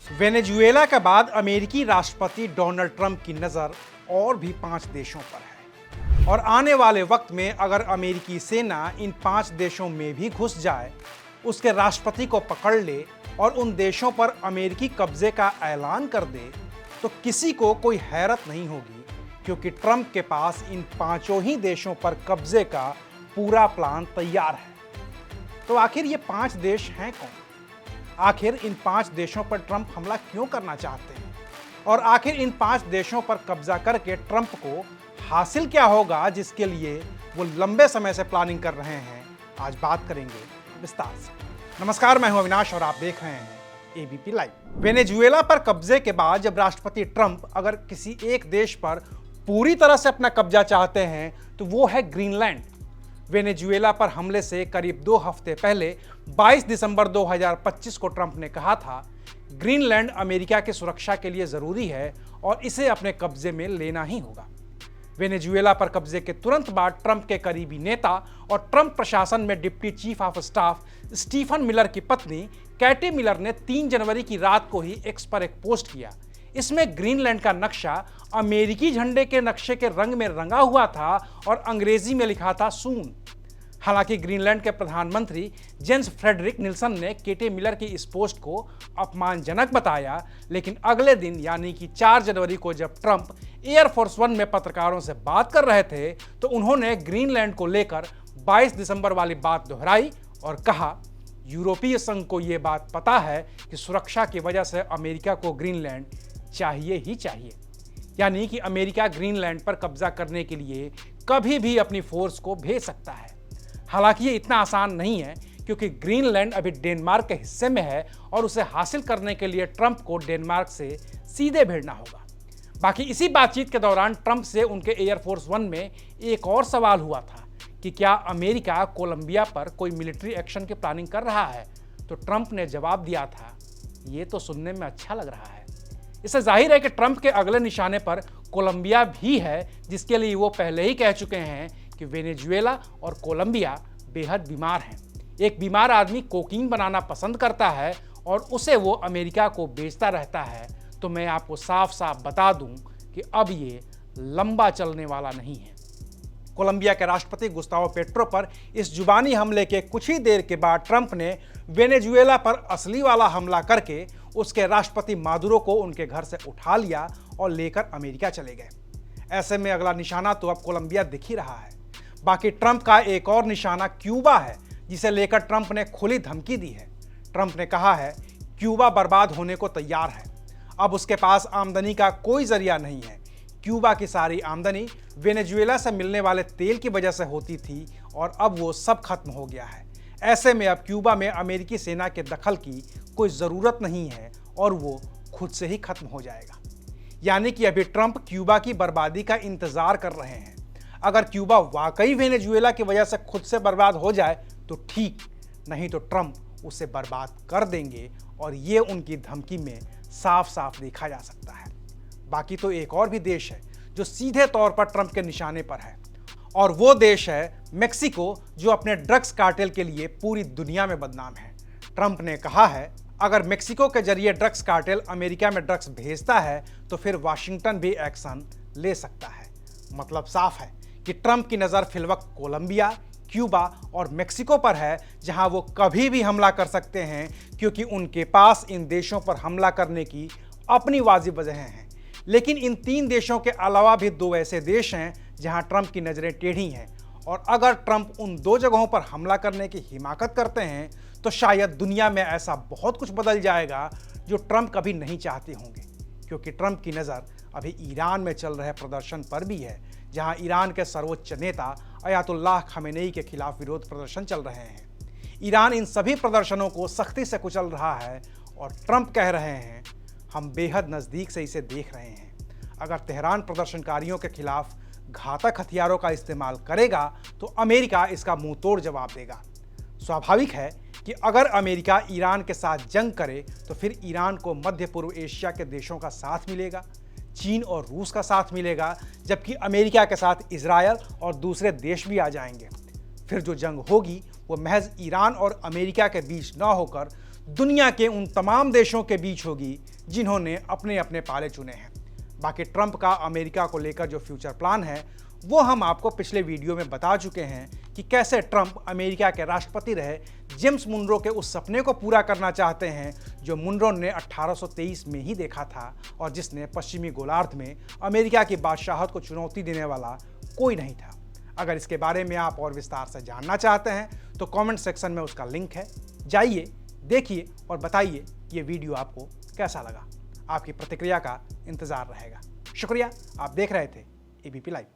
Venezuela के बाद अमेरिकी राष्ट्रपति डोनाल्ड ट्रंप की नज़र और भी 5 देशों पर है और आने वाले वक्त में अगर अमेरिकी सेना इन 5 देशों में भी घुस जाए, उसके राष्ट्रपति को पकड़ ले और उन देशों पर अमेरिकी कब्जे का ऐलान कर दे, तो किसी को कोई हैरत नहीं होगी, क्योंकि ट्रंप के पास इन 5 ही देशों पर कब्जे का पूरा प्लान तैयार है। तो आखिर ये 5 देश हैं कौन? आखिर इन 5 देशों पर ट्रंप हमला क्यों करना चाहते हैं? और आखिर इन 5 देशों पर कब्जा करके ट्रंप को हासिल क्या होगा, जिसके लिए वो लंबे समय से प्लानिंग कर रहे हैं? आज बात करेंगे विस्तार से। नमस्कार, मैं हूं अविनाश और आप देख रहे हैं एबीपी लाइव। वेनेजुएला पर कब्जे के बाद जब राष्ट्रपति ट्रंप अगर किसी एक देश पर पूरी तरह से अपना कब्जा चाहते हैं तो वो है ग्रीनलैंड। वेनेजुएला पर हमले से करीब 2 हफ्ते पहले 22 दिसंबर 2025 को ट्रंप ने कहा था, ग्रीनलैंड अमेरिका की सुरक्षा के लिए जरूरी है और इसे अपने कब्जे में लेना ही होगा। वेनेजुएला पर कब्जे के तुरंत बाद ट्रंप के करीबी नेता और ट्रंप प्रशासन में deputy chief of staff Stephen Miller की पत्नी कैटी मिलर ने 3 जनवरी की रात को ही एक्स पर एक पोस्ट किया। इसमें ग्रीनलैंड का नक्शा अमेरिकी झंडे के नक्शे के रंग में रंगा हुआ था और अंग्रेजी में लिखा था सून। हालांकि ग्रीनलैंड के प्रधानमंत्री जेम्स फ्रेडरिक निल्सन ने केटी मिलर की इस पोस्ट को अपमानजनक बताया, लेकिन अगले दिन यानी कि 4 जनवरी को जब ट्रंप एयरफोर्स 1 में पत्रकारों से बात कर रहे थे तो उन्होंने ग्रीनलैंड को लेकर 22 दिसंबर वाली बात दोहराई और कहा, यूरोपीय संघ को यह बात पता है कि सुरक्षा की वजह से अमेरिका को ग्रीनलैंड चाहिए ही चाहिए। यानी कि अमेरिका ग्रीनलैंड पर कब्जा करने के लिए कभी भी अपनी फोर्स को भेज सकता है। हालांकि ये इतना आसान नहीं है, क्योंकि ग्रीनलैंड अभी डेनमार्क के हिस्से में है और उसे हासिल करने के लिए ट्रंप को डेनमार्क से सीधे भिड़ना होगा। बाकी इसी बातचीत के दौरान ट्रंप से उनके एयरफोर्स 1 में एक और सवाल हुआ था कि क्या अमेरिका कोलंबिया पर कोई मिलिट्री एक्शन की प्लानिंग कर रहा है, तो ट्रंप ने जवाब दिया था, ये तो सुनने में अच्छा लग रहा है। इससे जाहिर है कि ट्रंप के अगले निशाने पर कोलंबिया भी है, जिसके लिए वो पहले ही कह चुके हैं कि वेनेजुएला और कोलंबिया बेहद बीमार हैं। एक बीमार आदमी कोकीन बनाना पसंद करता है और उसे वो अमेरिका को बेचता रहता है। तो मैं आपको साफ साफ बता दूं कि अब ये लंबा चलने वाला नहीं है। कोलंबिया के राष्ट्रपति गुस्तावो पेट्रो पर इस जुबानी हमले के कुछ ही देर के बाद ट्रंप ने वेनेजुएला पर असली वाला हमला करके उसके राष्ट्रपति मादुरो को उनके घर से उठा लिया और लेकर अमेरिका चले गए। ऐसे में अगला निशाना तो अब कोलंबिया दिख ही रहा है। बाकी ट्रंप का एक और निशाना क्यूबा है, जिसे लेकर ट्रंप ने खुली धमकी दी है। ट्रंप ने कहा है, क्यूबा बर्बाद होने को तैयार है। अब उसके पास आमदनी का कोई जरिया नहीं है। क्यूबा की सारी आमदनी वेनेजुएला से मिलने वाले तेल की वजह से होती थी और अब वो सब खत्म हो गया है। ऐसे में अब क्यूबा में अमेरिकी सेना के दखल की कोई ज़रूरत नहीं है और वो खुद से ही खत्म हो जाएगा। यानी कि अभी ट्रंप क्यूबा की बर्बादी का इंतज़ार कर रहे हैं। अगर क्यूबा वाकई वेनेजुएला की वजह से खुद से बर्बाद हो जाए तो ठीक, नहीं तो ट्रंप उसे बर्बाद कर देंगे और ये उनकी धमकी में साफ साफ देखा जा सकता है। बाकी तो एक और भी देश है जो सीधे तौर पर ट्रंप के निशाने पर है, और वो देश है मेक्सिको, जो अपने ड्रग्स कार्टेल के लिए पूरी दुनिया में बदनाम है। ट्रंप ने कहा है, अगर मेक्सिको के जरिए ड्रग्स कार्टेल अमेरिका में ड्रग्स भेजता है तो फिर वाशिंगटन भी एक्शन ले सकता है। मतलब साफ है कि ट्रंप की नज़र फिलवक्त कोलंबिया, क्यूबा और मेक्सिको पर है, जहां वो कभी भी हमला कर सकते हैं, क्योंकि उनके पास इन देशों पर हमला करने की अपनी वाजिब वजहें हैं। लेकिन इन 3 देशों के अलावा भी 2 ऐसे देश हैं जहां ट्रंप की नज़रें टेढ़ी हैं, और अगर ट्रंप उन 2 जगहों पर हमला करने की हिमाकत करते हैं तो शायद दुनिया में ऐसा बहुत कुछ बदल जाएगा जो ट्रंप कभी नहीं चाहते होंगे। क्योंकि ट्रंप की नज़र अभी ईरान में चल रहे प्रदर्शन पर भी है, जहां ईरान के सर्वोच्च नेता अयातुल्लाह खमेनेई के खिलाफ विरोध प्रदर्शन चल रहे हैं। ईरान इन सभी प्रदर्शनों को सख्ती से कुचल रहा है और ट्रंप कह रहे हैं, हम बेहद नज़दीक से इसे देख रहे हैं। अगर तेहरान प्रदर्शनकारियों के खिलाफ घातक हथियारों का इस्तेमाल करेगा तो अमेरिका इसका मुंह तोड़ जवाब देगा। स्वाभाविक है कि अगर अमेरिका ईरान के साथ जंग करे तो फिर ईरान को मध्य पूर्व एशिया के देशों का साथ मिलेगा, चीन और रूस का साथ मिलेगा, जबकि अमेरिका के साथ इजरायल और दूसरे देश भी आ जाएंगे। फिर जो जंग होगी वो महज ईरान और अमेरिका के बीच न होकर दुनिया के उन तमाम देशों के बीच होगी जिन्होंने अपने अपने पाले चुने हैं। बाकी ट्रंप का अमेरिका को लेकर जो फ्यूचर प्लान है वो हम आपको पिछले वीडियो में बता चुके हैं कि कैसे ट्रंप अमेरिका के राष्ट्रपति रहे जेम्स मुनरो के उस सपने को पूरा करना चाहते हैं जो मुनरो ने 1823 में ही देखा था और जिसने पश्चिमी गोलार्ध में अमेरिका की बादशाहत को चुनौती देने वाला कोई नहीं था। अगर इसके बारे में आप और विस्तार से जानना चाहते हैं तो कमेंट सेक्शन में उसका लिंक है, जाइए देखिए और बताइए कि ये वीडियो आपको कैसा लगा। आपकी प्रतिक्रिया का इंतजार रहेगा। शुक्रिया, आप देख रहे थे एबीपी लाइव।